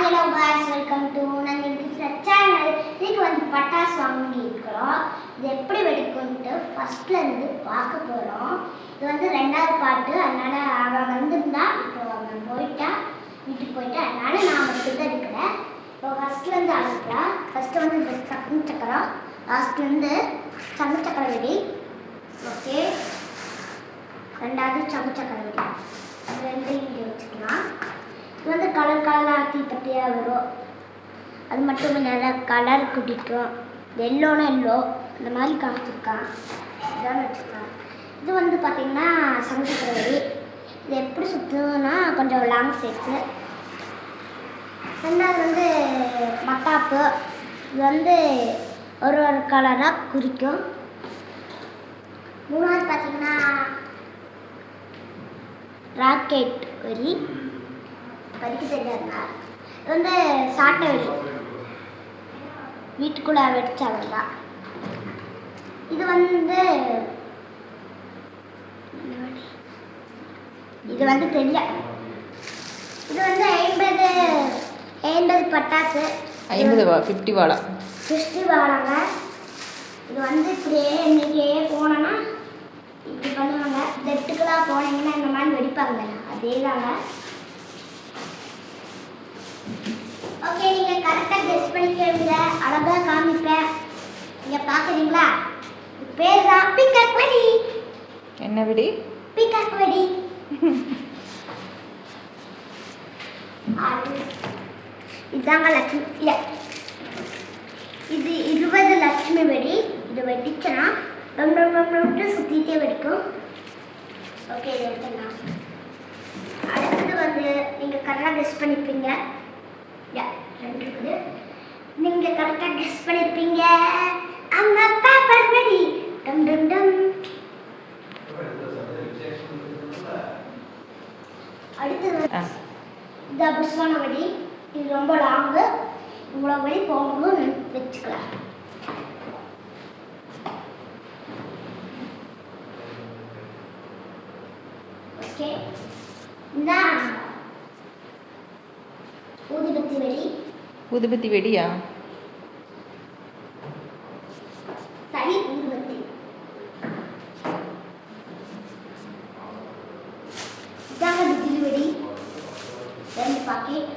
Hello guys, welcome to நம்ம channel. இன்னைக்கு வந்து பட்டாசு வாங்கியிருக்கிறோம். இது எப்படி வெடிக்கும்ட்டு ஃபர்ஸ்ட்லேருந்து பார்க்க போகிறோம். இது வந்து ரெண்டாவது பாட்டு. அதனால் அவன் வந்திருந்தா இப்போ அவன் போயிட்டா, வீட்டுக்கு போயிட்டா. அதனால் நான் மட்டும் தான் இருக்கிறேன். இப்போ ஃபஸ்ட்லேருந்து அனுப்பலாம். ஃபஸ்ட்டு வந்து இந்த சங்கு சக்கரம், லாஸ்ட்லேருந்து சங்கு சக்கர வெடி. ஓகே, ரெண்டாவது சங்கு சக்கர வெடி. அது ரெண்டையும் இங்கே வச்சுக்கலாம். இது வந்து கலர் கலராக தீப்பட்டியாக வரும். அது மட்டும் நல்லா கலர் குடிக்கும். எல்லோனா எல்லோ இந்த மாதிரி காமிச்சிருக்கான். இதான் வச்சுக்கலாம். இது வந்து பார்த்திங்கன்னா சங்கு வெடி. இது எப்படி சுற்றுனா கொஞ்சம் லாங் சைஸு. ரெண்டாவது வந்து மத்தாப்பு. இது வந்து ஒரு ஒரு கலராக குறிக்கும். மூணாவது பார்த்திங்கன்னா ராக்கெட் வெடி. படிக்க தெரியாதுங்க. இது வந்து சாட்டை வெடி, வீட்டுக்குள்ளே வெடிச்சாங்க. இது வந்து தெரியல. இது வந்து 50 பட்டாசு. 50 வாழை 50 வாழாங்க. இது வந்து இப்படியே இன்னைக்கே போனோன்னா இப்படி பண்ணுவாங்க. தெட்டுக்கெல்லாம் போனீங்கன்னா இந்த மாதிரி வெடிப்பாங்க. அதே தாங்க. ஓகே, நீங்கள் கரெக்டாக கெஸ் பண்ணிக்கிறீங்க. அழகாக காமிப்பேன். நீங்கள் பார்க்குறீங்களா? பேர் தான் பீகாக் வெடி. என்ன வெடி? பீகாக் வெடி. இதாங்க லட்சுமி. இல்லை, இது 20 லட்சுமி வெடி. இது வெடிச்சுன்னா ரொம்ப சுற்றிட்டே வெடிக்கும். ஓகே, இது எடுத்துக்கலாம். அடுத்தது வந்து நீங்கள் கரெக்டாக கெஸ் பண்ணிப்பீங்க. ரெண்டு இருக்குது. நீங்கள் கரெக்டாக கெஸ் பண்ணியிருப்பீங்க. அம்மா பேப்பர் வெடி. டம் டம் டம். அடுத்தது இந்த புஷ்வான வெடி. இது ரொம்ப லாங்கு. இவ்வளோ வெடி போகணும்னு வச்சுக்கலாம். ஓகே, இந்த ஊதுபத்தி வெடி. ஊதுபத்தி வெடியா? சரி, ஊதுபத்தி. இதாங்க பிஜிலி வெடி. 2 பாக்கெட்.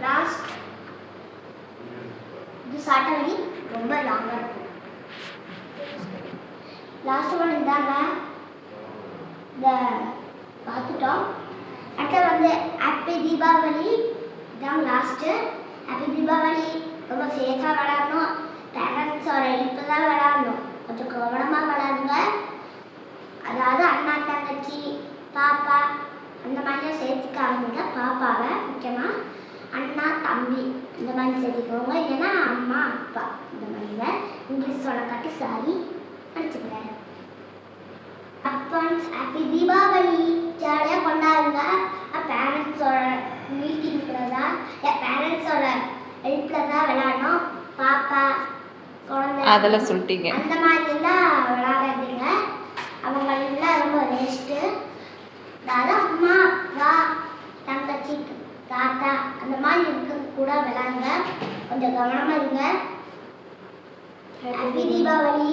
லாஸ்ட் இது சாட்டை வெடி. ரொம்ப லாங்காக இருக்கும். லாஸ்ட் ஒன் இதாங்க. இந்த பார்த்துட்டோம். அடுத்து வந்து ஹாப்பி தீபாவளி. இதான் லாஸ்ட்டு. ஹாப்பி தீபாவளி. ரொம்ப சேஃபாக விளையாடணும். பேரண்ட்ஸோட ஹெல்ப்பு தான் விளையாடணும். கொஞ்சம் கவனமாக விளையாடுங்க. அதாவது அண்ணா, தங்கச்சி, பாப்பா அந்த மாதிரிலாம் சேர்த்துக்காங்க. பாப்பாவை முக்கியமாக அண்ணா, தம்பி இந்த மாதிரி சேர்த்துக்கோங்க. இல்லைன்னா அம்மா, அப்பா இந்த மாதிரி. இங்கிலீஷ் சொல்ல காட்டி சாரி நினச்சிக்கிறேன். Advance happy Deepavali. ஜாலியாக கொண்டாடுங்க. பேரண்ட்ஸோட மீட்டிங்கில் தான், பேரண்ட்ஸோட ஹெல்ப்பில் தான் விளையாடணும். பாப்பா, குழந்தை அதெல்லாம் சொல்லிட்டீங்க. அந்த மாதிரிலாம் விளையாடாதீங்க. அவங்களெல்லாம் ரொம்ப வேஸ்ட்டு. அதாவது அம்மா, அப்பா, தங்கச்சி, தாத்தா அந்த மாதிரி இருக்கிறது கூட விளையாடுங்க. கொஞ்சம் கவனமாக இருங்க. ஹாப்பி தீபாவளி.